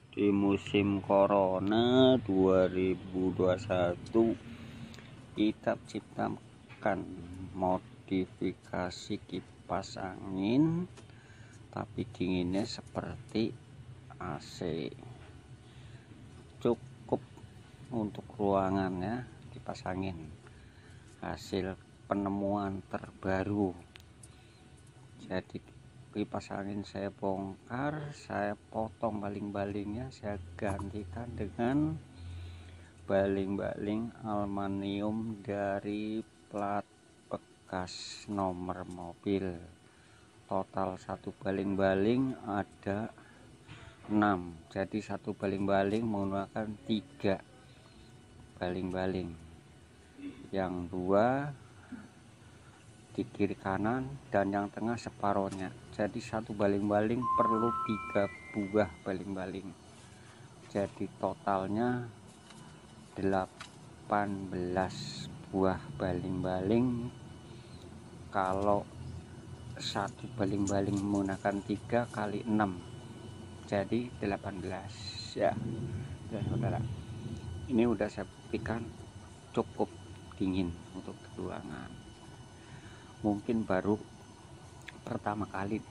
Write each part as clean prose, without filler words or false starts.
Di musim corona 2021 kita ciptakan modifikasi kipas angin tapi dinginnya seperti AC. Cukup untuk ruangannya kipas angin, hasil penemuan terbaru. Jadi kipas angin saya bongkar, saya potong baling-balingnya, saya gantikan dengan baling-baling aluminium dari plat bekas nomor mobil. Total satu baling-baling ada 6, jadi satu baling-baling menggunakan 3 baling-baling, yang 2 di kiri kanan dan yang tengah separohnya. Jadi satu baling-baling perlu 3 buah baling-baling, jadi totalnya 18 buah baling-baling. Kalau satu baling-baling menggunakan 3 kali 6 jadi 18 ya. Saudara, ini udah saya buktikan cukup dingin untuk ruangan. Mungkin baru pertama kali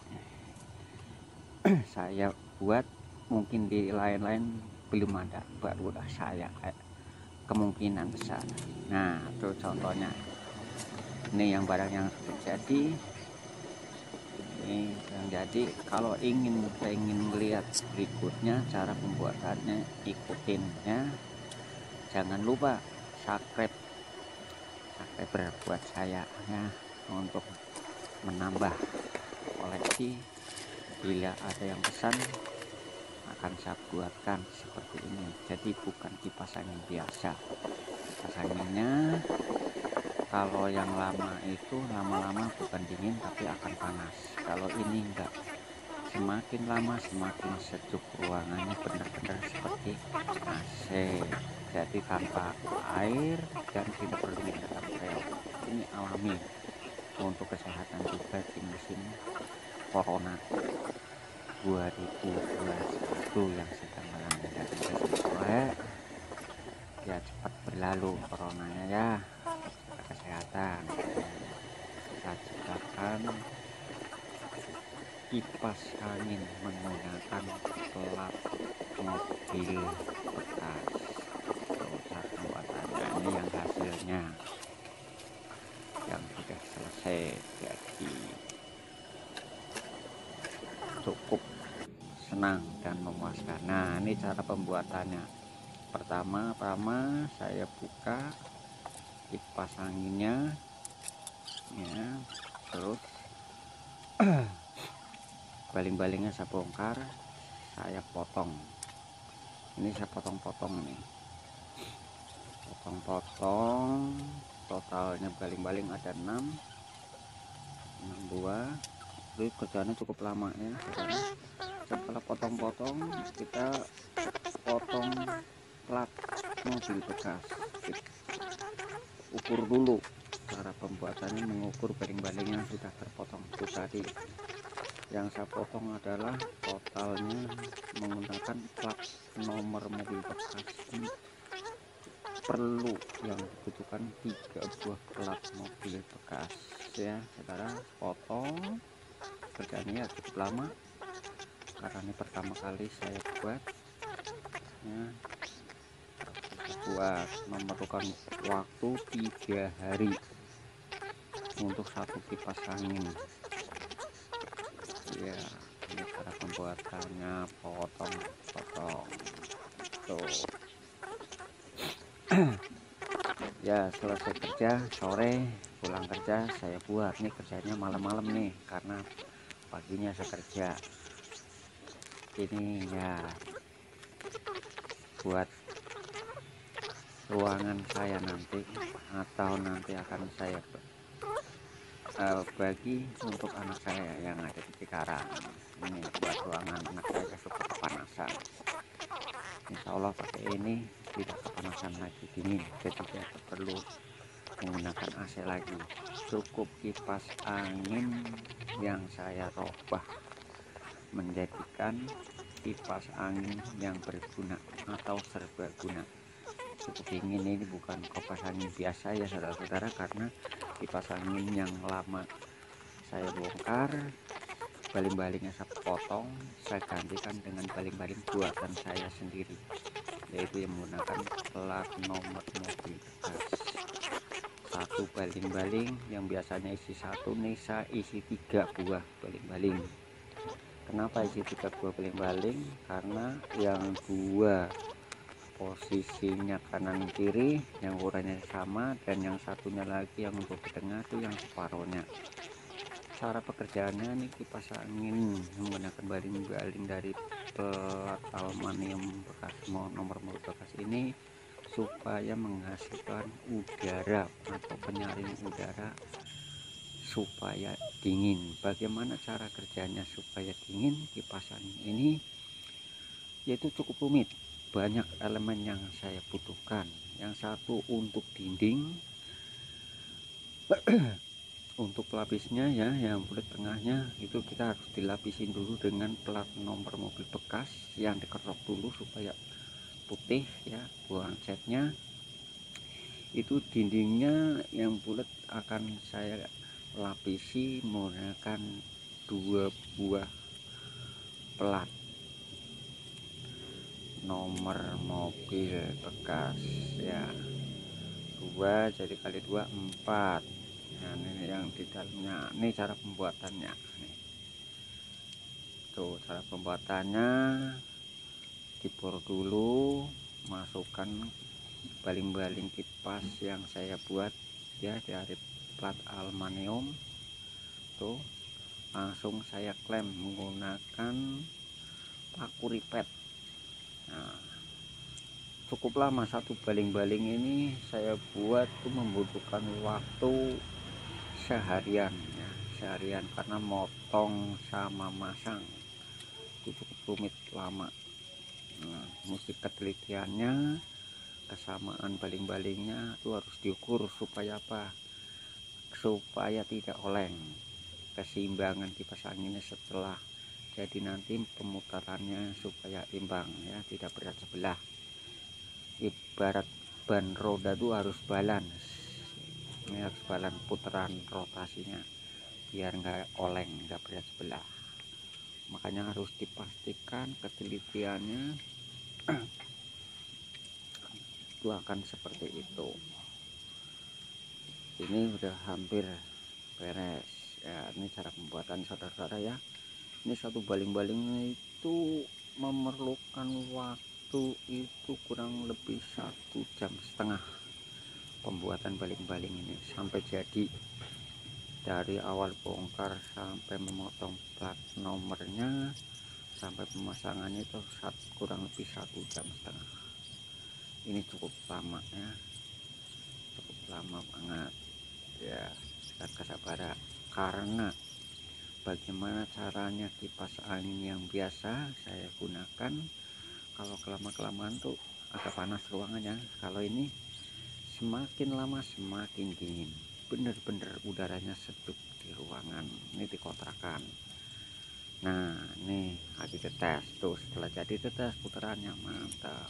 saya buat, mungkin di lain-lain belum ada, baru saya kemungkinan besar. Nah, itu contohnya. Ini yang barang yang terjadi. Ini yang jadi. Kalau pengen melihat berikutnya cara pembuatannya, ikutin ya. Jangan lupa subscriber buat saya ya, untuk menambah koleksi. Bila ada yang pesan akan saya buatkan seperti ini. Jadi bukan kipas angin biasa. Kipas anginnya kalau yang lama itu lama-lama bukan dingin tapi akan panas. Kalau ini enggak, semakin lama semakin sejuk ruangannya, benar-benar seperti AC. Jadi tanpa air dan tidak perlu menggunakan reok. Ini alami untuk kesehatan juga di musim corona 2021 yang sedang melanda dan semoga ya cepat berlalu coronanya ya. Kesehatan. Kita ciptakan kipas angin menggunakan plat mobil bekas. Cara pembuatannya ini yang hasilnya yang sudah selesai, jadi cukup senang dan memuaskan. Nah, ini cara pembuatannya. Pertama saya buka kipas anginnya ya, terus baling-balingnya saya bongkar, saya potong. Ini saya potong-potong nih, potong-potong. Totalnya baling-baling ada 6 buah. Jadi kerjanya cukup lama ya. Setelah potong-potong, kita potong plat mobil bekas. Ukur dulu. Cara pembuatannya mengukur baling-baling yang sudah terpotong. Itu tadi yang saya potong adalah totalnya menggunakan plat nomor mobil bekas. Perlu yang dibutuhkan 3 buah plat mobil bekas ya. Saudara, potong. Kerjanya cukup lama karena ini pertama kali saya buat ya. Memerlukan waktu 3 hari untuk satu kipas angin ya. Ini cara pembuatannya, potong tuh. Ya, selesai kerja sore, pulang kerja saya buat. Nih kerjanya malam-malam nih karena paginya saya kerja. Ini ya buat ruangan saya nanti, atau nanti akan saya bagi untuk anak saya yang ada di Cikarang. Ini buat ruangan anak saya suka kepanasan. Insya Allah pakai ini tidak kepanasan lagi, dingin, jadi tidak perlu menggunakan AC lagi. Cukup kipas angin yang saya robah menjadikan kipas angin yang berguna atau serbaguna. Cukup dingin, ini bukan kipas angin biasa ya saudara-saudara, karena kipas angin yang lama saya bongkar, baling-balingnya saya potong, saya gantikan dengan baling-baling buatan saya sendiri, yaitu yang menggunakan plat nomor mobil bekas. Satu baling-baling yang biasanya isi satu, nih saya isi 3 buah baling-baling. Kenapa isi 3 buah baling-baling? Karena yang 2 posisinya kanan kiri yang ukurannya sama, dan yang satunya lagi yang untuk di tengah itu yang separohnya. Cara pekerjaannya nih, kipas angin menggunakan baling-baling dari plat aluminium bekas nomor mobil bekas ini supaya menghasilkan udara atau penyaring udara supaya dingin. Bagaimana cara kerjanya supaya dingin kipas angin ini? Yaitu cukup rumit, banyak elemen yang saya butuhkan. Yang satu untuk dinding, untuk pelapisnya ya, yang bulat tengahnya itu kita harus dilapisin dulu dengan plat nomor mobil bekas yang dikerok dulu supaya putih ya, buang catnya. Itu dindingnya yang bulat akan saya lapisi menggunakan 2 buah plat nomor mobil bekas ya, 2 jadi kali 2 4. Nah ini yang di dalamnya, ini cara pembuatannya nih. Tuh cara pembuatannya, dibor dulu, masukkan baling-baling kipas yang saya buat ya dari plat aluminium. Tuh langsung saya klem menggunakan paku ripet. Nah, cukup lama satu baling-baling ini saya buat tuh membutuhkan waktu seharian ya, seharian, karena motong sama masang itu cukup rumit lama. Nah, mesti ketelitiannya, kesamaan baling-balingnya itu harus diukur supaya apa? Supaya tidak oleng, keseimbangan kipas anginnya setelah jadi nanti pemutarannya supaya imbang ya, tidak berat sebelah. Ibarat ban roda itu harus balance, ini harus balance putaran rotasinya biar nggak oleng, nggak berat sebelah. Makanya harus dipastikan ketelitiannya itu akan seperti itu. Ini udah hampir beres ya, ini cara pembuatan saudara-saudara ya. Ini satu baling-balingnya itu memerlukan waktu itu kurang lebih 1,5 jam pembuatan baling-baling ini sampai jadi. Dari awal bongkar sampai memotong plat nomornya sampai pemasangannya itu kurang lebih 1,5 jam. Ini cukup lama ya, cukup lama banget ya. Dan kesabaran, karena bagaimana caranya kipas angin yang biasa saya gunakan, kalau kelamaan tuh agak panas ruangannya. Kalau ini semakin lama semakin dingin, bener-bener udaranya sedup di ruangan ini, di kontrakan. Nah ini lagi dites tuh, setelah jadi dites putarannya mantap.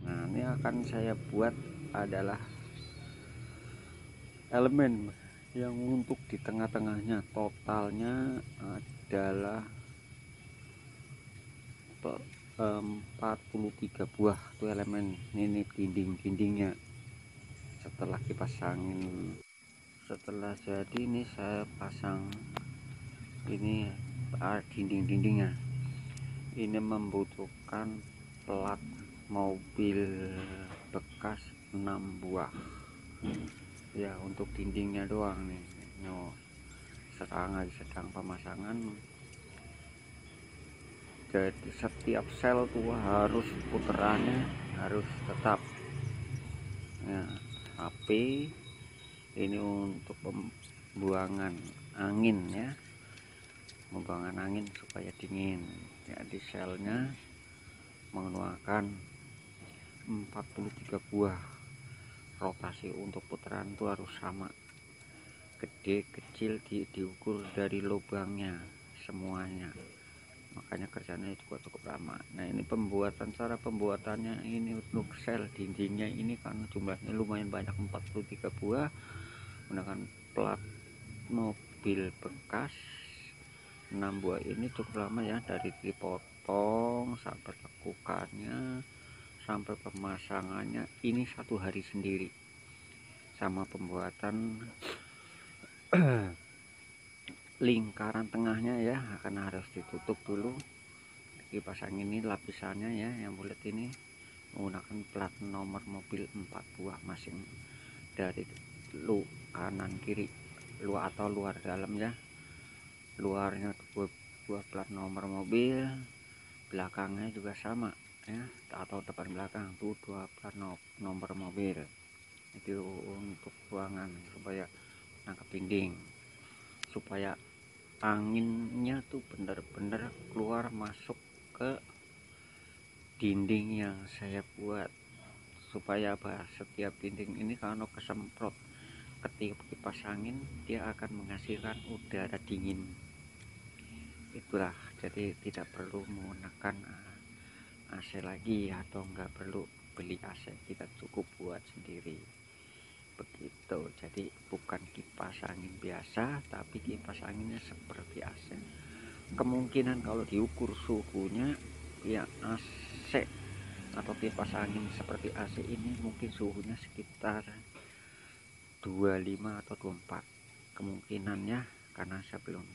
Nah ini akan saya buat adalah elemen yang untuk di tengah-tengahnya, totalnya adalah 43 buah tuh elemen. Ini dinding-dindingnya setelah kipas angin, setelah jadi ini saya pasang ini dinding-dindingnya. Ini membutuhkan plat mobil bekas 6 buah ya, untuk dindingnya doang nih. Sedang pemasangan, jadi setiap sel tuh harus putarannya harus tetap ya, api. Ini untuk pembuangan angin ya, pembuangan angin supaya dingin ya. Di selnya mengeluarkan 43 buah, rotasi untuk putaran itu harus sama, gede kecil diukur dari lubangnya semuanya. makanya kerjanya juga cukup lama. Nah ini cara pembuatannya ini untuk sel dindingnya ini karena jumlahnya lumayan banyak, 43 buah menggunakan plat mobil bekas. 6 buah ini cukup lama ya, dari dipotong sampai lekukannya sampai pemasangannya ini 1 hari sendiri, sama pembuatan lingkaran tengahnya ya akan harus ditutup dulu. Kipas angin ini lapisannya ya yang bulat ini menggunakan plat nomor mobil 4 buah masing dari kanan kiri, luar atau luar dalam ya. Luarnya 2 buah plat nomor mobil, belakangnya juga sama ya, atau depan belakang tuh 2 plat nomor mobil. Itu untuk ruangan supaya nangkep dinding, supaya anginnya tuh bener-bener keluar masuk ke dinding yang saya buat, supaya setiap dinding ini kalau kesemprot ketika kipas angin dia akan menghasilkan udara dingin. Itulah, jadi tidak perlu menggunakan AC lagi atau enggak perlu beli AC, kita cukup buat sendiri begitu. Jadi bukan kipas angin biasa tapi kipas anginnya seperti AC. Kemungkinan kalau diukur suhunya ya AC atau kipas angin seperti AC ini mungkin suhunya sekitar 25 atau 24 kemungkinannya, karena saya belum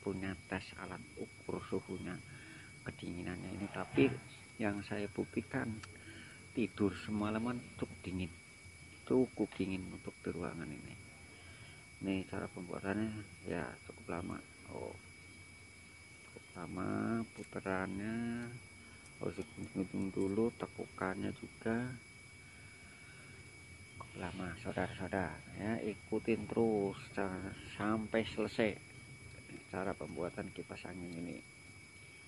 punya tes alat ukur suhunya kedinginannya ini. Tapi yang saya buktikan tidur semalaman cukup dingin untuk di ruangan ini. Ini cara pembuatannya ya cukup lama. Cukup lama putarannya, harus hitung dulu, tekukannya juga lama saudara-saudara ya. Ikutin terus sampai selesai. Cara pembuatan kipas angin ini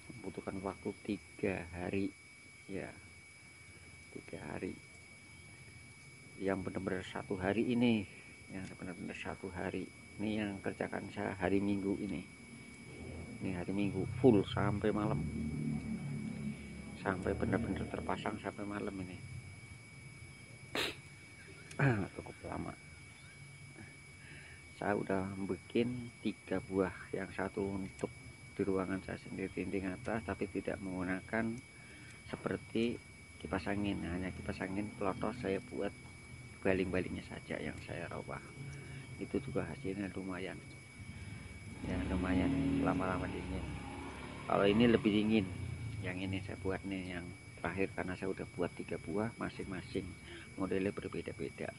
membutuhkan waktu 3 hari ya, 3 hari. Yang benar-benar 1 hari ini, yang benar-benar 1 hari ini yang kerjakan saya hari Minggu ini hari Minggu full sampai malam, sampai benar-benar terpasang sampai malam ini. Cukup lama. Saya udah bikin 3 buah, yang satu untuk di ruangan saya sendiri dinding atas, tapi tidak menggunakan seperti kipas angin, hanya kipas angin pelotos saya buat baling-balingnya saja yang saya robah. Itu juga hasilnya lumayan ya, lumayan lama-lama dingin. Kalau ini lebih dingin, yang ini saya buat nih yang terakhir, karena saya udah buat 3 buah masing-masing modelnya berbeda-beda.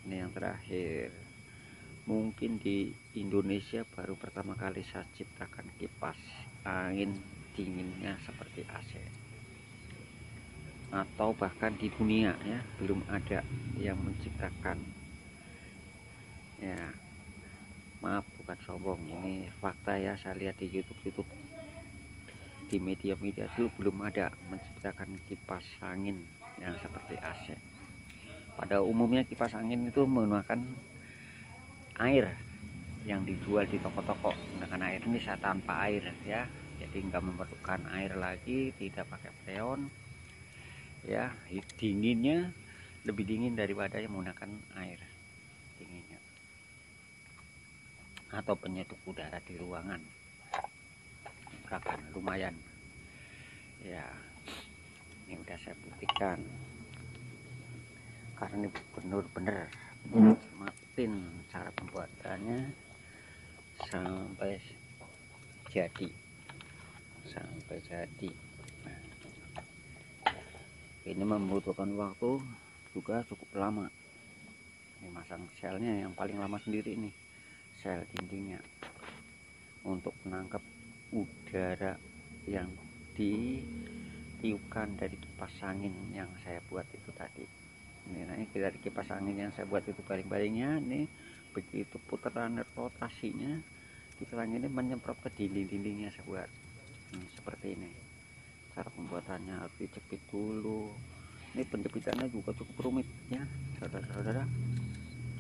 Ini yang terakhir. Mungkin di Indonesia baru pertama kali saya ciptakan kipas angin dinginnya seperti AC, atau bahkan di dunia ya belum ada yang menciptakan ya. Maaf, bukan sombong, ini fakta ya. Saya lihat di YouTube di media-media dulu belum ada menciptakan kipas angin yang seperti AC. Pada umumnya kipas angin itu menggunakan air yang dijual di toko-toko. Menggunakan air ini saya tanpa air ya, jadi nggak memerlukan air lagi, tidak pakai freon ya. Dinginnya lebih dingin daripada yang menggunakan air dinginnya atau penyetuk udara di ruangan. Lumayan ya. Ini udah saya buktikan karena ini benar-benar nikmatin cara pembuatannya sampai jadi. Nah, ini membutuhkan waktu juga cukup lama. Ini masang selnya yang paling lama sendiri ini, sel dindingnya, untuk menangkap udara yang ditiupkan dari kipas angin yang saya buat itu tadi. Ini dari kipas angin yang saya buat itu baling-balingnya ini, begitu putaran rotasinya kipas angin ini menyemprot ke dinding-dindingnya saya buat. Seperti ini cara pembuatannya. Harus dijepit dulu. Ini penjepitannya juga cukup rumit ya saudara-saudara,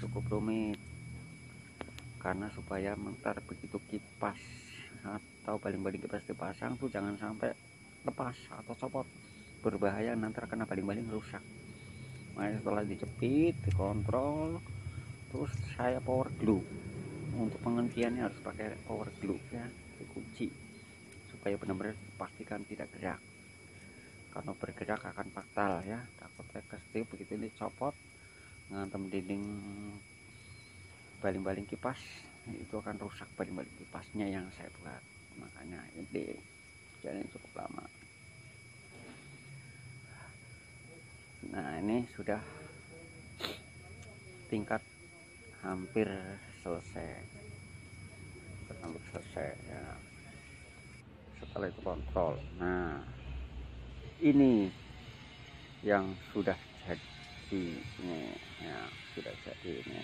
cukup rumit, karena supaya mentar begitu kipas atau baling-baling kipas dipasang tuh jangan sampai lepas atau copot, berbahaya, nanti kena baling-baling rusak. Nah, setelah dijepit, dikontrol, terus saya power glue. Untuk penghentiannya harus pakai power glue ya, dikunci supaya benar-benar pastikan tidak gerak. Kalau bergerak akan fatal ya, takutnya kesti begitu ini copot ngantem dinding baling-baling kipas, itu akan rusak baling-baling kipasnya yang saya buat. Makanya ini jadi cukup lama. Nah, ini sudah tingkat hampir selesai ya. Setelah itu kontrol. Nah, ini yang sudah jadi ini ya, sudah jadi ini.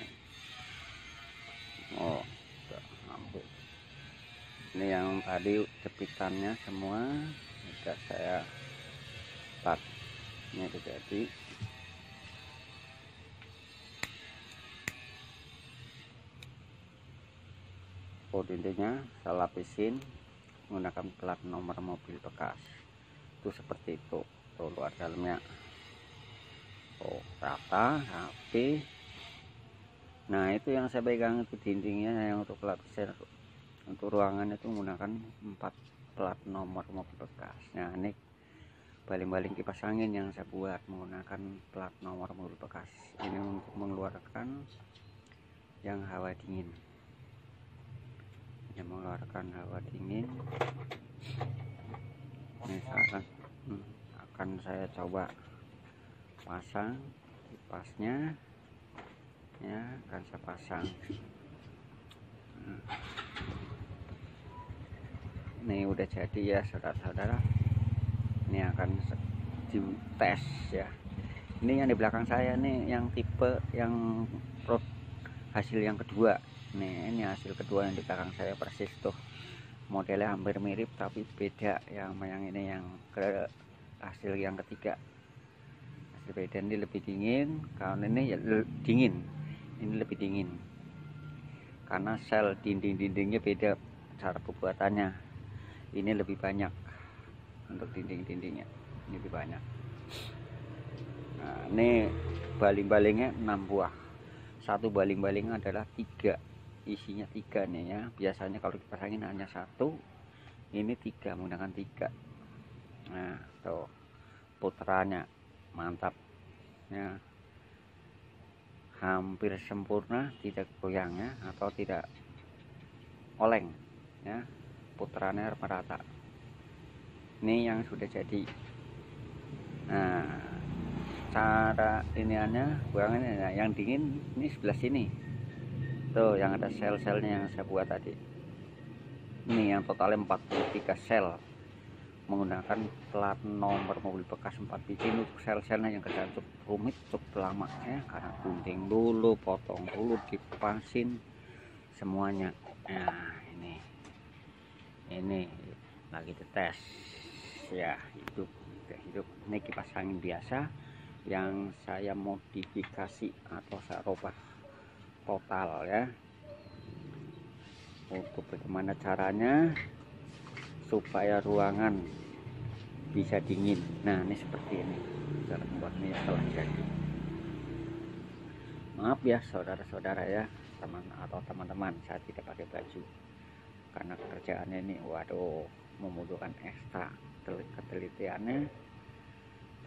Oh, sudah hampir. Ini yang tadi jepitannya semua sudah saya start. Ini sudah jadi. Dindingnya saya lapisin menggunakan plat nomor mobil bekas. Itu seperti itu. Tuh luar dalamnya. Oh, rata, rapi. Nah, itu yang saya pegang itu dindingnya yang untuk lapisan. Untuk ruangan itu menggunakan 4 plat nomor mobil bekas. Nah, ini baling-baling kipas angin yang saya buat menggunakan plat nomor mobil bekas. Ini untuk mengeluarkan yang hawa dingin. Yang mengeluarkan hawa dingin. Ini akan saya coba pasang kipasnya ya, akan saya pasang. Ini udah jadi ya saudara-saudara, ini akan dites ya. Ini yang di belakang saya nih yang tipe yang hasil yang kedua nih, ini hasil kedua yang di belakang saya persis tuh, modelnya hampir mirip tapi beda ya sama yang ini, yang ke hasil yang ketiga. Hasil beda, ini lebih dingin, kalau ini ya dingin, ini lebih dingin karena sel dinding-dindingnya beda cara pembuatannya. Ini lebih banyak untuk dinding-dindingnya, ini lebih banyak. Nah, ini baling-balingnya 6 buah. Satu baling-baling adalah 3, isinya 3 nih ya. Biasanya kalau kipas angin hanya 1, ini 3, menggunakan 3. Nah, tuh putarannya mantap ya, hampir sempurna, tidak goyang ya, atau tidak oleng ya, putarannya merata. Ini yang sudah jadi. Nah, cara iniannya buangannya, nah, yang dingin ini sebelah sini tuh, yang ada sel-selnya yang saya buat tadi. Ini yang totalnya 43 sel menggunakan plat nomor mobil bekas 4 biji. Untuk sel-selnya yang kerjaan cukup rumit, cukup lama ya, karena gunting dulu, potong dulu, dipasin semuanya. Nah, ini lagi dites ya, hidup ini kipas angin biasa yang saya modifikasi atau saya rubah total ya. Untuk bagaimana caranya supaya ruangan bisa dingin. Nah, ini seperti ini cara membuatnya setelah jadi. Maaf ya saudara-saudara ya, teman-teman, saya tidak pakai baju karena pekerjaannya ini waduh membutuhkan ekstra ketelitiannya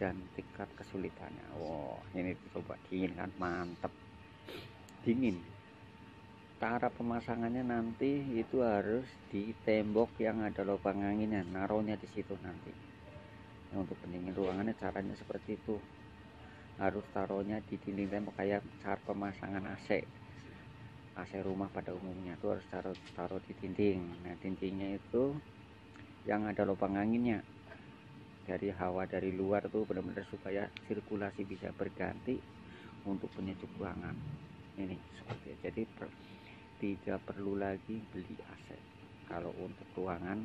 dan tingkat kesulitannya. Wow, ini coba dingin kan, mantep dingin. Cara pemasangannya nanti itu harus di tembok yang ada lubang anginnya, naruhnya di situ nanti. Nah, untuk pendingin ruangannya caranya seperti itu, harus taruhnya di dinding tembok kayak cara pemasangan AC rumah pada umumnya, itu harus taruh di dinding. Nah, dindingnya itu yang ada lubang anginnya, dari hawa dari luar tuh benar-benar supaya sirkulasi bisa berganti untuk penyejuk ruangan. Ini seperti itu. Jadi tidak perlu lagi beli AC kalau untuk ruangan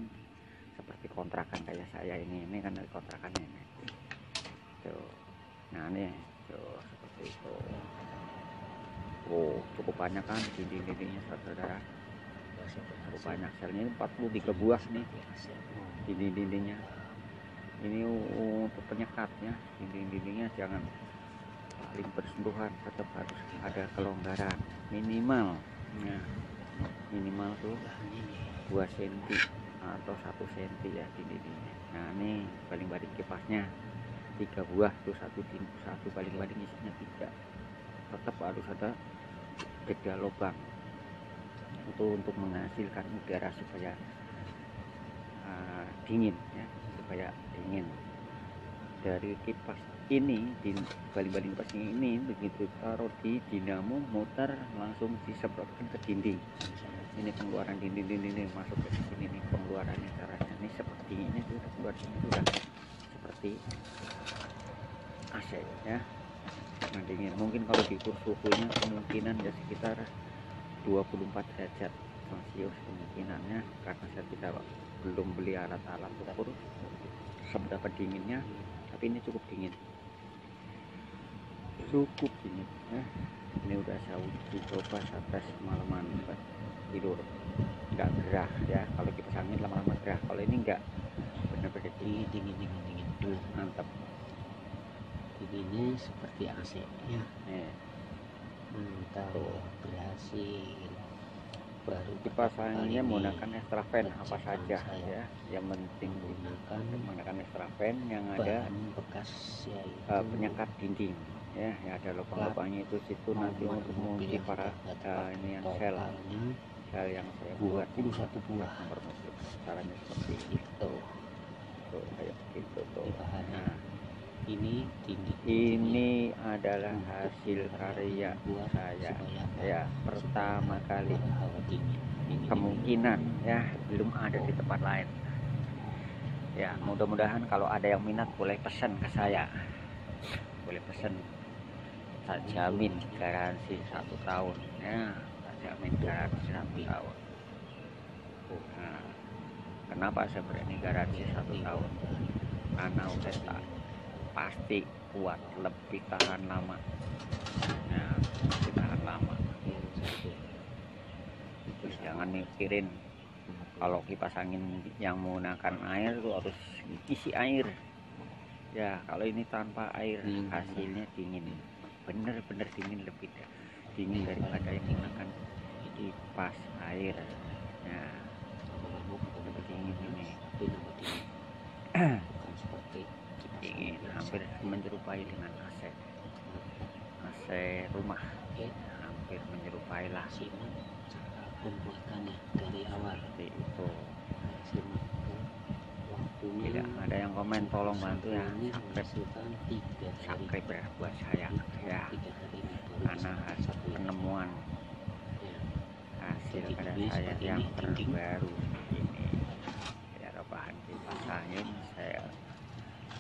seperti kontrakan kayak saya ini kan dari kontrakannya ini tuh. Nah, ini tuh seperti itu. Oh, cukup banyak kan dinding-dindingnya saudara. banyak selnya, 43 buah nih dinding-dindingnya. Ini untuk penyekatnya, dinding-dindingnya jangan saling bersentuhan, tetap harus ada kelonggaran minimal. Nah, minimal tuh 2 cm atau 1 cm ya dinding-dindingnya. Nah, ini baling-baling kipasnya 3 buah tuh, satu baling-baling isinya 3. Tetap harus ada jeda lubang itu untuk menghasilkan udara supaya dingin ya, supaya dingin. Dari kipas ini, di baling-baling kipas ini begitu taruh di dinamo muter langsung disemprotkan ke dinding. Ini pengeluaran dinding masuk ke sini nih pengeluarannya, caranya ini sepertinya sudah keluar sini sudah seperti AC ya. Nah, dingin. Mungkin kalau diukur suhunya kemungkinan ya sekitar 24 derajat Celcius kemungkinannya, karena saya tidak belum beli alat-alat ukur seberapa dinginnya, tapi ini cukup dingin ya. Ini udah saya uji coba, saya tes malaman tidur nggak gerah ya. Kalau kipas angin lama-lama gerah, kalau ini enggak, benar-benar dingin mantap. Ini seperti AC ya. Mantap, berhasil. Baru kipas anginnya menggunakan extra fan apa saja ya, yang penting menggunakan extra fan yang ada bekas ya, penyekat dinding ya, yang ada lubang-lubangnya itu situ nanti untuk mengunci para ini yang sel yang saya buat 21 buah nomor mobil. Caranya seperti itu tuh, kayak gitu tuh. Nah, ini adalah hasil karya saya ya, pertama kali, kemungkinan ya belum ada di tempat lain ya. Mudah-mudahan kalau ada yang minat boleh pesan ke saya, boleh pesan. Saya jamin garansi 1 tahun ya, saya jamin garansi 1 tahun. Nah, kenapa saya berani garansi 1 tahun? Karena udah tak pasti kuat, lebih tahan lama. Nah, lebih tahan lama. Terus jangan mikirin kalau kipas angin yang menggunakan air itu harus isi air ya. Kalau ini tanpa air hasilnya dingin, bener-bener dingin, lebih dingin daripada yang menggunakan kipas air. Nah, lebih dingin ini. Dingin, hampir menyerupai dengan AC rumah, hampir menyerupai lah pembuatannya dari awal. Seperti itu. Tidak ada yang komen, tolong bantu ya subscribe ya buat saya ya, karena hasil penemuan hasil karya saya yang terbaru ini ya, bahan kipas angin saya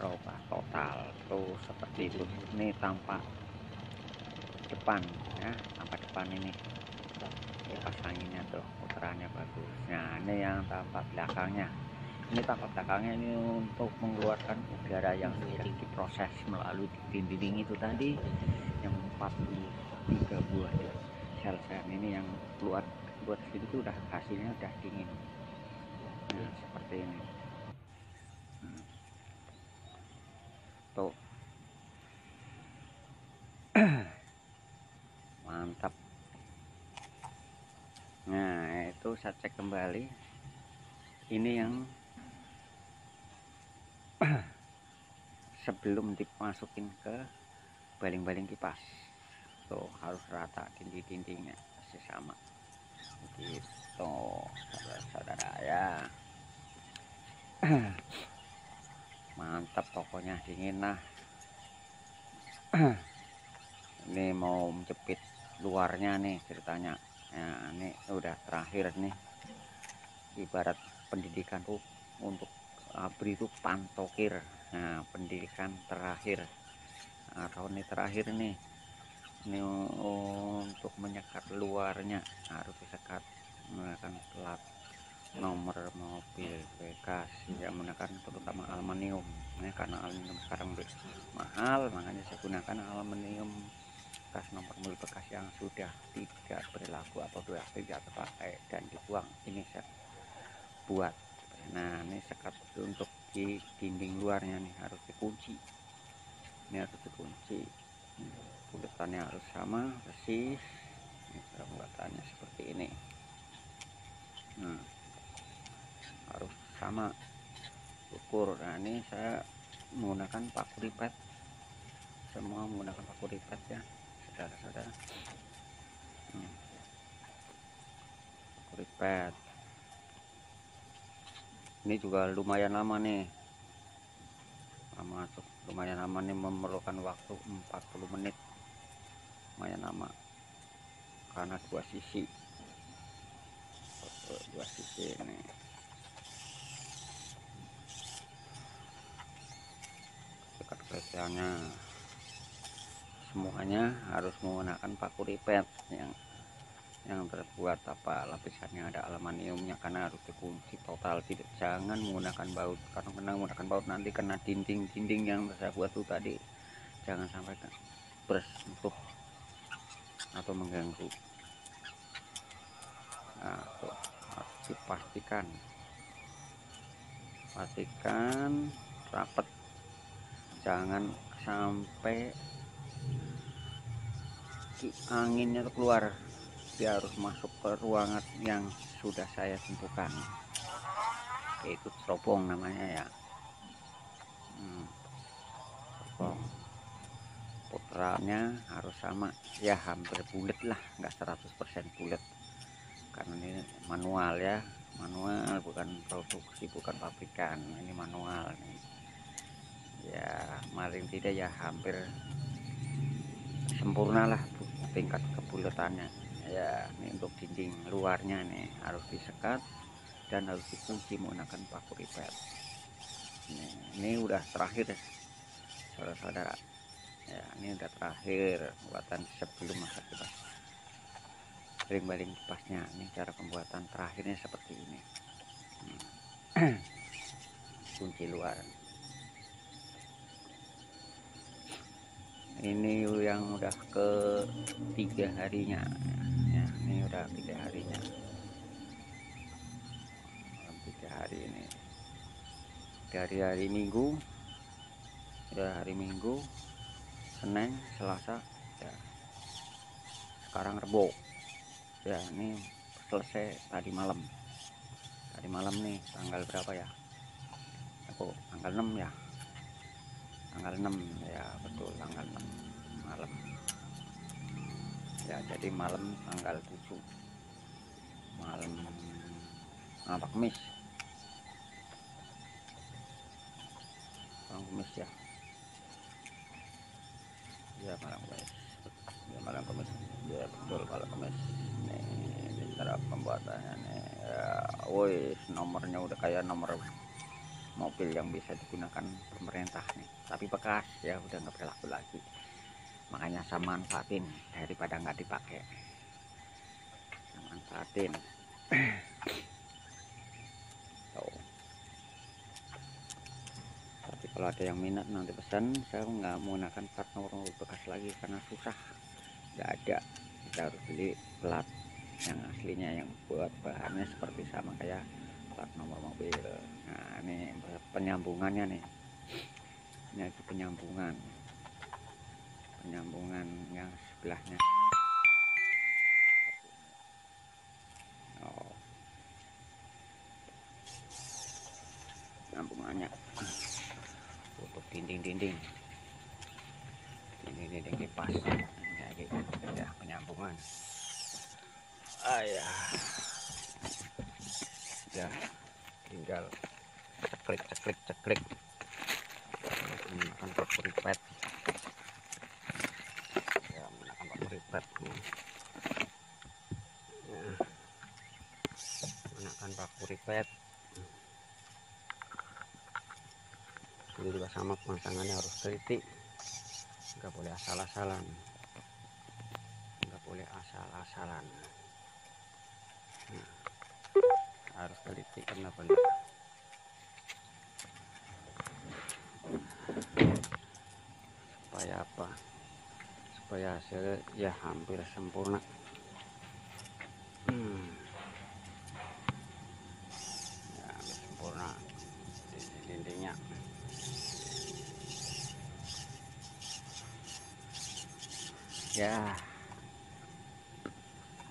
rubah total tuh seperti itu. Ini tampak depan ya, tampak depan ini kipas anginnya tuh putarannya bagus. Nah, ini yang tampak belakangnya. Ini tampak belakangnya ini untuk mengeluarkan udara yang sudah diproses melalui dinding itu tadi, yang 43 buah sel-sel ini yang keluar buat sini tuh udah hasilnya udah dingin. Nah, seperti ini tuh. Mantap. Nah, itu saya cek kembali. Ini yang sebelum dimasukin ke baling-baling kipas tuh, harus rata dinding-dindingnya sama gitu saudara-saudara ya. Mantap pokoknya, dingin lah. Ini mau menjepit luarnya nih ceritanya. Nah, ini udah terakhir nih, ibarat pendidikan tuh untuk ABRI itu pantokir. Nah, pendidikan terakhir atau ini terakhir nih, ini untuk menyekat luarnya harus disekat menggunakan plat nomor mobil bekas yang menggunakan terutama aluminium. Nah, karena aluminium sekarang mahal, makanya saya gunakan aluminium bekas, nomor mobil bekas yang sudah tidak berlaku atau sudah tidak terpakai dan dibuang, ini saya buat. Nah, ini sekat untuk di dinding luarnya nih harus dikunci, ini harus dikunci, buletannya harus sama persis. Ini cara pembuatannya seperti ini. Nah, harus sama ukur. Nah, ini saya menggunakan paku lipat, semua menggunakan paku lipat ya saudara-saudara. Paku lipat ini juga lumayan lama nih, lumayan lama nih, memerlukan waktu 40 menit, lumayan lama karena dua sisi ini. Sekat-sekatnya semuanya harus menggunakan paku lipat yang terbuat lapisannya ada aluminiumnya, karena harus dikunci total, jangan menggunakan baut, karena menggunakan baut nanti kena dinding yang saya buat tuh tadi, jangan sampai bersentuh atau mengganggu. Nah, tuh harus dipastikan rapat, jangan sampai anginnya keluar, dia harus masuk ke ruangan yang sudah saya tentukan, yaitu teropong namanya ya. Teropong putarannya harus sama ya, hampir bulat lah, nggak 100% bulat karena ini manual ya, manual, bukan produksi, bukan pabrikan, ini manual nih ya. Paling tidak ya hampir sempurna lah tingkat kebulatannya ya. Ini untuk dinding luarnya nih harus disekat dan harus dikunci menggunakan paku lipat. Ini udah terakhir saudara-saudara ya, ini udah terakhir buatan sebelum masa kipas, ring-baling kipasnya. Ini cara pembuatan terakhirnya seperti ini. Kunci luar ini yang udah ke 3 harinya ya, ini udah 3 harinya, 3 hari ini dari hari Minggu, udah hari Minggu, Senin, Selasa ya, sekarang Rebo ya. Ini selesai tadi malam nih, tanggal berapa ya, aku tanggal 6 ya, tanggal 6 ya, betul tanggal 6 malam ya. Jadi malam tanggal 7 malam apa, Kamis ya, ya malam Kamis ya, malam Kamis ya, betul malam Kamis nih. Ini cara pembuatannya nih ya. Woi, nomornya udah kayak nomor mobil yang bisa digunakan pemerintah nih, tapi bekas ya, udah nggak berlaku lagi, makanya saya manfaatin daripada nggak dipakai, saya manfaatin. Tuh. Tapi kalau ada yang minat nanti pesan, saya nggak menggunakan plat nomor mobil bekas lagi karena susah, nggak ada, kita harus beli plat yang aslinya, yang buat bahannya seperti sama kayak plat nomor mobil. Nah, ini penyambungannya nih, ini lagi penyambungan yang sebelahnya. Oh, penyambungannya untuk dinding kipas jadi ya, penyambungan ya, tinggal ceklik menggunakan paku lipat ya, menggunakan paku lipat ya, menggunakan paku lipat. Ini juga sama, pemasangannya harus teliti, nggak boleh asal-asalan, harus teliti benar-benar. Supaya supaya hasilnya ya hampir sempurna. Ya, hampir sempurna di dindingnya. Ya,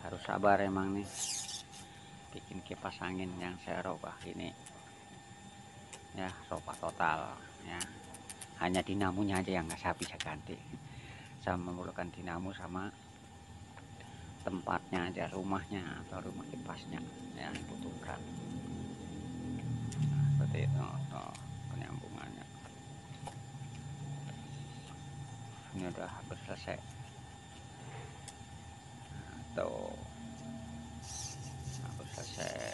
harus sabar emang nih bikin kipas angin yang saya robah ini. Ya, robah total ya. Hanya dinamonya aja yang nggak saya bisa ganti. Saya memerlukan dinamo sama tempatnya aja, rumahnya atau rumah kipasnya ya dibutuhkan. Nah, seperti itu penyambungannya. Ini udah hampir selesai. Nah, tuh hampir selesai.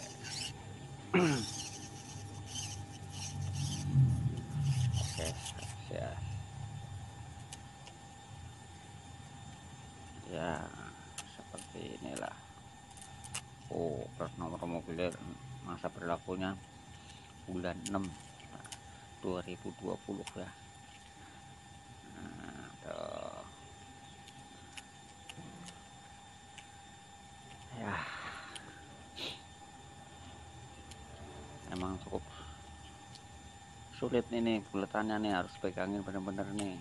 Oke, ya. Ya, seperti inilah. Oh, plat nomor mobilnya masa berlakunya bulan 6 2020 ya. Nah, tuh. Ya, emang cukup sulit ini buletannya nih, harus pegangin bener-bener nih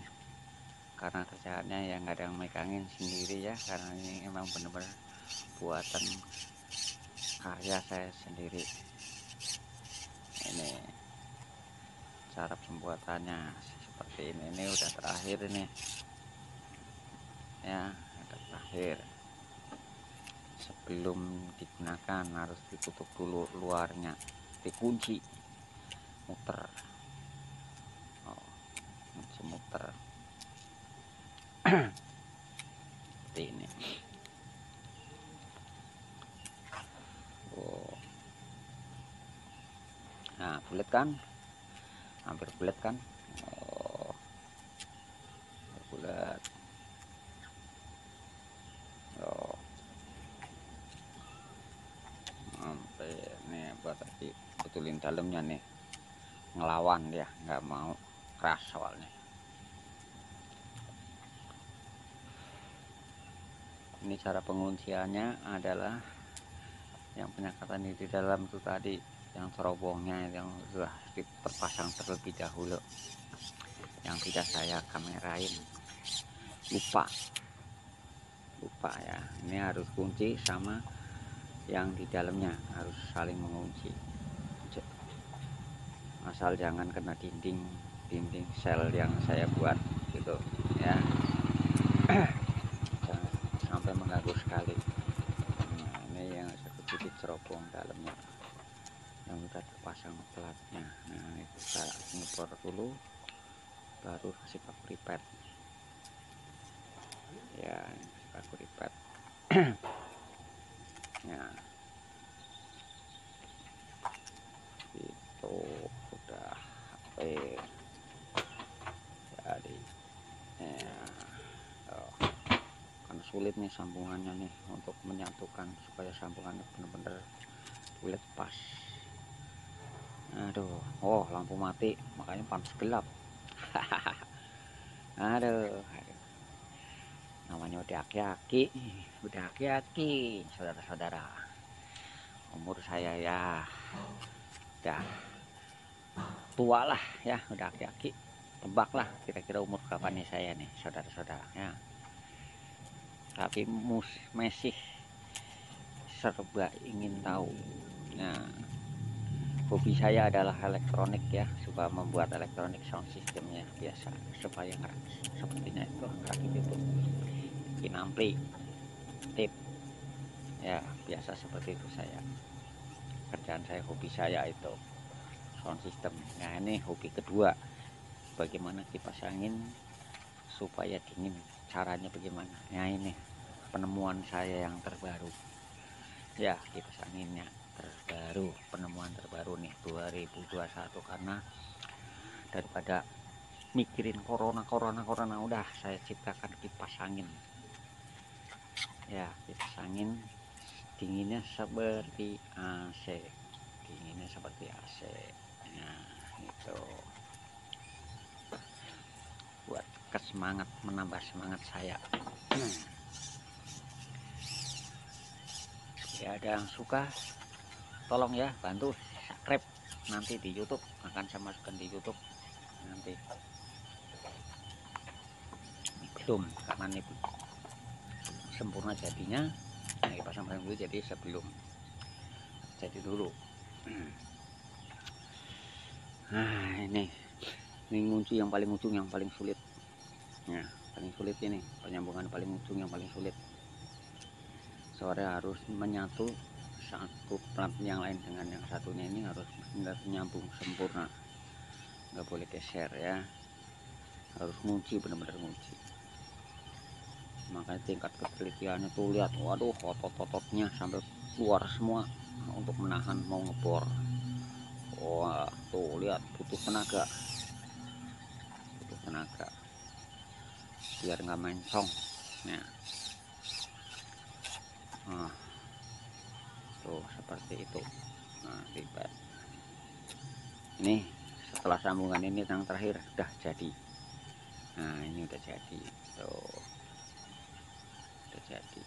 karena kerjaannya yang nggak ada yang megangin sendiri ya, karena ini emang bener-bener buatan karya saya sendiri. Ini cara pembuatannya seperti ini udah terakhir ini ya, udah terakhir. Sebelum digunakan harus ditutup dulu luarnya, dikunci, muter. Oh, kunci muter seperti ini. Oh. Nah, bulat kan, hampir bulat kan. Oh, bulat. Oh, sampai nih buat tadi betulin dalamnya nih, ngelawan dia, nggak mau keras soalnya. Ini cara pengunciannya adalah yang penyekatan di dalam itu tadi, yang cerobongnya yang sudah terpasang terlebih dahulu, yang tidak saya kamerain, lupa ya. Ini harus kunci sama yang di dalamnya harus saling mengunci, asal jangan kena dinding sel yang saya buat gitu ya. Jangan sampai mengganggu sekali. Nah, ini yang satu titik cerobong dalamnya yang sudah terpasang platnya. Nah, itu kita ngukur dulu, baru kasih paku ripet ya, paku ripet. Ya, itu udah hampir jadi ya. Oh, kan sulit nih sambungannya nih untuk menyatukan supaya sambungannya benar-benar bulat pas. Aduh, oh lampu mati makanya panas gelap. aduh, namanya udah aki-aki saudara-saudara. Umur saya ya udah tua lah ya, udah aki-aki. Tebak lah kira-kira umur berapa nih saya nih saudara-saudara ya. Tapi masih serba ingin tahu. Nah, hobi saya adalah elektronik ya, suka membuat elektronik sound systemnya biasa supaya ngerakit sepertinya itu, ngerakit itu, bikin ampli, tip ya, biasa seperti itu saya. Kerjaan saya, hobi saya itu sound system. Nah, ini hobi kedua, bagaimana kipas angin supaya dingin, caranya bagaimana. Nah, ini penemuan saya yang terbaru ya, kipas anginnya terbaru, penemuan terbaru nih 2021. Karena daripada mikirin corona udah saya ciptakan kipas angin ya, kipas angin dinginnya seperti AC, nah itu buat menambah semangat saya Ya, ada yang suka tolong ya bantu subscribe nanti di YouTube, akan saya masukkan di YouTube nanti. Belum, karena ini sempurna jadinya, nah dipasang dulu, jadi sebelum jadi dulu. Nah, ini kunci yang paling ujung, yang paling sulit ya, paling sulit ini penyambungan paling ujung yang paling sulit. Soalnya harus menyatu satu plat yang lain dengan yang satunya, ini harus benar nyambung sempurna, nggak boleh geser ya, harus ngunci, benar-benar ngunci. Makanya tingkat ketelitiannya tuh lihat, waduh, otot-ototnya sampai keluar semua untuk menahan mau ngebor. Wah tuh lihat, butuh tenaga biar nggak mencong. Nah, tuh seperti itu. Nah, lipat ini setelah sambungan ini yang terakhir udah jadi. Nah, ini udah jadi tuh, udah jadi.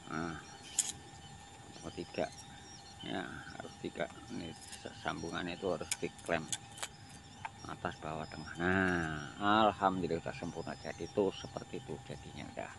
Nah, tiga ya, harus tiga. Ini sambungannya itu harus diklem atas bawah tengah. Nah, alhamdulillah sempurna jadi tuh, seperti itu jadinya udah.